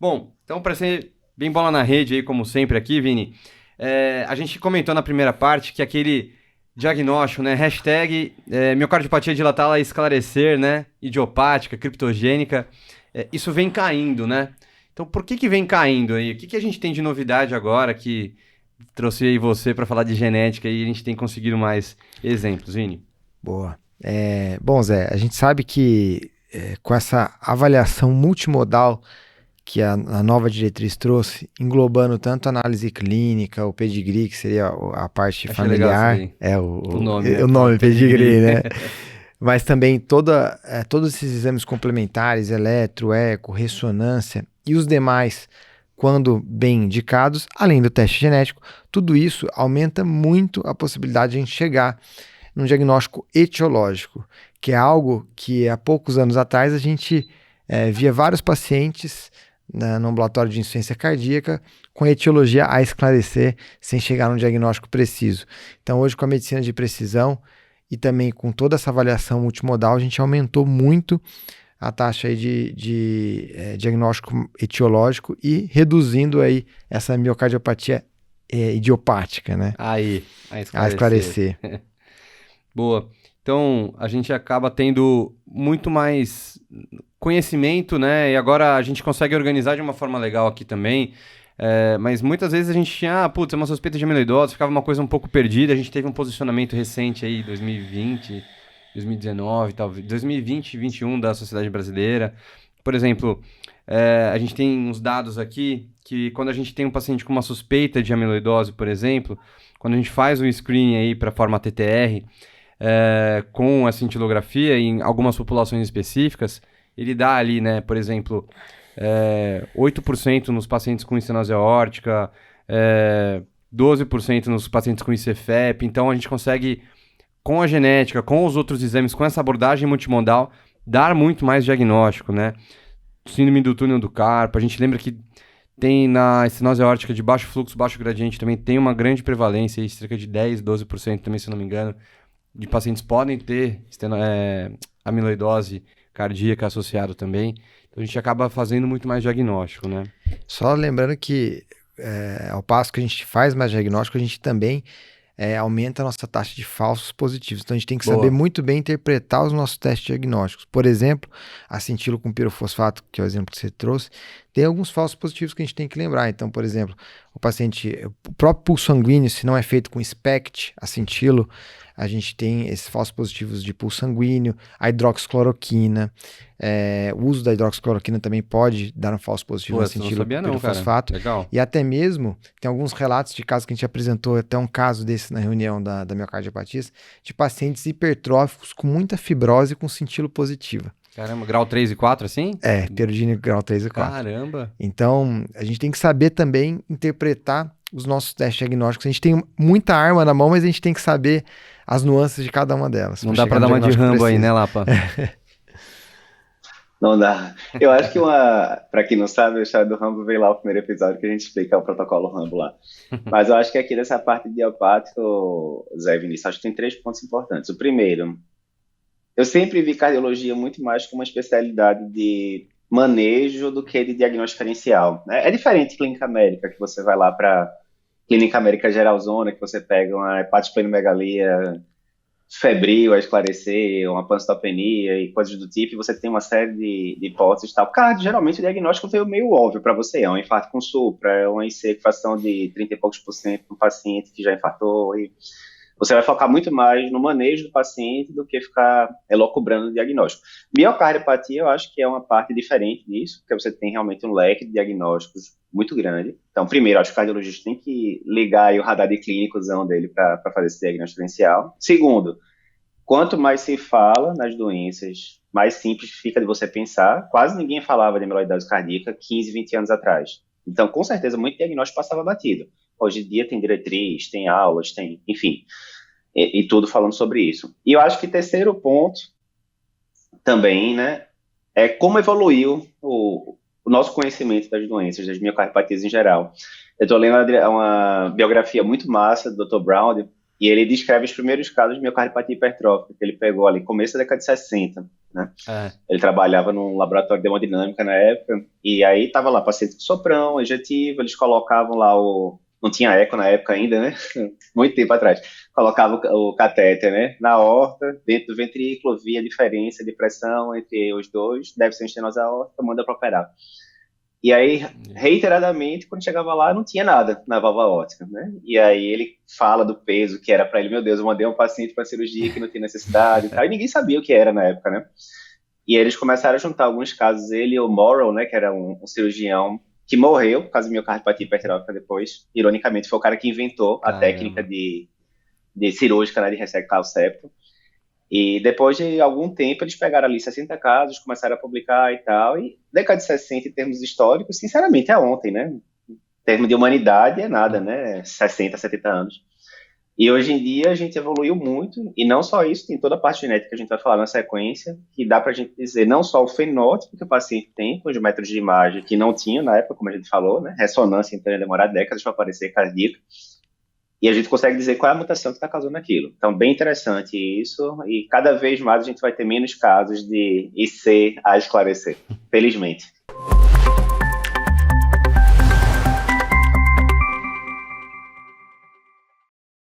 Bom, então para ser bem bola na rede aí, como sempre aqui, Vini, a gente comentou na primeira parte que aquele diagnóstico, né, hashtag miocardiopatia dilatada a esclarecer, né, idiopática, criptogênica, isso vem caindo, né? Então por que vem caindo aí? O que a gente tem de novidade agora que trouxe aí você para falar de genética e a gente tem conseguido mais exemplos, Vini? Boa. Bom, Zé, a gente sabe que com essa avaliação multimodal que a nova diretriz trouxe, englobando tanto a análise clínica, o pedigree, que seria a parte Achei legal isso familiar, daí. O o, nome, né? o Fala nome pedigree, pedigree. né? Mas também todos esses exames complementares, eletro, eco, ressonância e os demais, quando bem indicados, além do teste genético, tudo isso aumenta muito a possibilidade de a gente chegar num diagnóstico etiológico, que é algo que há poucos anos atrás a gente via vários pacientes no ambulatório de insuficiência cardíaca com etiologia a esclarecer sem chegar num diagnóstico preciso. Então hoje com a medicina de precisão e também com toda essa avaliação multimodal, a gente aumentou muito a taxa aí de diagnóstico etiológico e reduzindo aí essa miocardiopatia idiopática, né? Aí, a A esclarecer. esclarecer. Boa. Então, a gente acaba tendo muito mais conhecimento, né? E agora a gente consegue organizar de uma forma legal aqui também. Mas muitas vezes a gente tinha, putz, é uma suspeita de amiloidose, ficava uma coisa um pouco perdida. A gente teve um posicionamento recente aí, 2020, 2019, talvez, 2020 e 2021 da Sociedade Brasileira. Por exemplo, a gente tem uns dados aqui que quando a gente tem um paciente com uma suspeita de amiloidose, por exemplo, quando a gente faz um screening aí para forma TTR, com a cintilografia em algumas populações específicas, ele dá ali, né, por exemplo, 8% nos pacientes com estenose aórtica, 12% nos pacientes com ICFEP. Então a gente consegue, com a genética, com os outros exames, com essa abordagem multimodal, dar muito mais diagnóstico, né? Síndrome do túnel do carpo, a gente lembra que tem na estenose aórtica de baixo fluxo, baixo gradiente, também tem uma grande prevalência, aí, cerca de 10, 12% também, se não me engano, de pacientes podem ter amiloidose cardíaca associado também. Então a gente acaba fazendo muito mais diagnóstico, né? Só lembrando que ao passo que a gente faz mais diagnóstico, a gente também aumenta a nossa taxa de falsos positivos. Então a gente tem que saber Boa. muito bem interpretar os nossos testes diagnósticos. Por exemplo, a cintilo com pirofosfato, que é o exemplo que você trouxe, tem alguns falsos positivos que a gente tem que lembrar. Então, por exemplo, o próprio pulso sanguíneo, se não é feito com SPECT, a cintilo, a gente tem esses falsos positivos de pulso sanguíneo, a hidroxicloroquina. O uso da hidroxicloroquina também pode dar um falso positivo na Pô, essa eu não cintilo sabia não, cara. pirofosfato. Legal. E até mesmo, tem alguns relatos de casos que a gente apresentou, até um caso desse na reunião da miocardiopatia, de pacientes hipertróficos com muita fibrose com cintilo positiva. Caramba, grau 3 e 4, assim? Perugine grau 3 e 4. Caramba. Então, a gente tem que saber também interpretar os nossos testes diagnósticos. A gente tem muita arma na mão, mas a gente tem que saber as nuances de cada uma delas. Não dá pra dar uma de Rambo aí, né, Lapa? Não dá. Eu acho que pra quem não sabe, a história do Rambo veio lá o primeiro episódio que a gente explica o protocolo Rambo lá. Mas eu acho que aqui nessa parte de idiopático, Zé Vinícius, acho que tem 3 pontos importantes. O primeiro, eu sempre vi cardiologia muito mais como uma especialidade de manejo do que de diagnóstico diferencial, né? É diferente de clínica médica, que você vai lá para clínica médica geralzona, que você pega uma hepatosplenomegalia febril a esclarecer, uma pancitopenia e coisas do tipo, e você tem uma série de hipóteses e tal. Cardio, geralmente o diagnóstico veio meio óbvio para você, é um infarto com supra, é uma IC com fração de 30 e poucos por cento no paciente que já infartou, e você vai focar muito mais no manejo do paciente do que ficar elocubrando o diagnóstico. Miocardiopatia, eu acho que é uma parte diferente disso, porque você tem realmente um leque de diagnósticos muito grande. Então, primeiro, acho que o cardiologista tem que ligar aí o radar de clínicozão dele para fazer esse diagnóstico diferencial. Segundo, quanto mais se fala nas doenças, mais simples fica de você pensar. Quase ninguém falava de amiloidose cardíaca 15, 20 anos atrás. Então, com certeza, muito diagnóstico passava batido. Hoje em dia tem diretriz, tem aulas, tem, enfim, e tudo falando sobre isso. E eu acho que terceiro ponto também, né, é como evoluiu o nosso conhecimento das doenças, das miocardiopatias em geral. Eu estou lendo uma biografia muito massa do Dr. Brown, e ele descreve os primeiros casos de miocardiopatía hipertrófica que ele pegou ali, começo da década de 60. né? É. Ele trabalhava num laboratório de hemodinâmica na época, e aí tava lá paciente com soprão, ejetivo, eles colocavam lá não tinha eco na época ainda, né? Muito tempo atrás. Colocava o catéter, né? Na aorta, dentro do ventrículo, via a diferença de pressão entre os dois, deve ser estenose aórtica, manda para operar. E aí, reiteradamente, quando chegava lá, não tinha nada na válvula aórtica, né? E aí ele fala do peso que era para ele, meu Deus, eu mandei um paciente para cirurgia que não tinha necessidade e tal, e ninguém sabia o que era na época, né? E aí eles começaram a juntar alguns casos, ele e o Morrow, né, que era um cirurgião que morreu por causa de miocardiopatia hipertrófica depois, ironicamente, foi o cara que inventou a técnica de cirúrgica, né, de ressecar o septo. E depois de algum tempo, eles pegaram ali 60 casos, começaram a publicar e tal, e década de 60, em termos históricos, sinceramente, é ontem, né? Em termos de humanidade, é nada, né? 60, 70 anos. E hoje em dia a gente evoluiu muito, e não só isso, tem toda a parte genética que a gente vai falar na sequência, que dá pra gente dizer não só o fenótipo que o paciente tem, com os métodos de imagem que não tinha na época, como a gente falou, né? Ressonância, então, ia demorar décadas para aparecer cardíaco. E a gente consegue dizer qual é a mutação que está causando aquilo. Então, bem interessante isso, e cada vez mais a gente vai ter menos casos de IC a esclarecer, felizmente.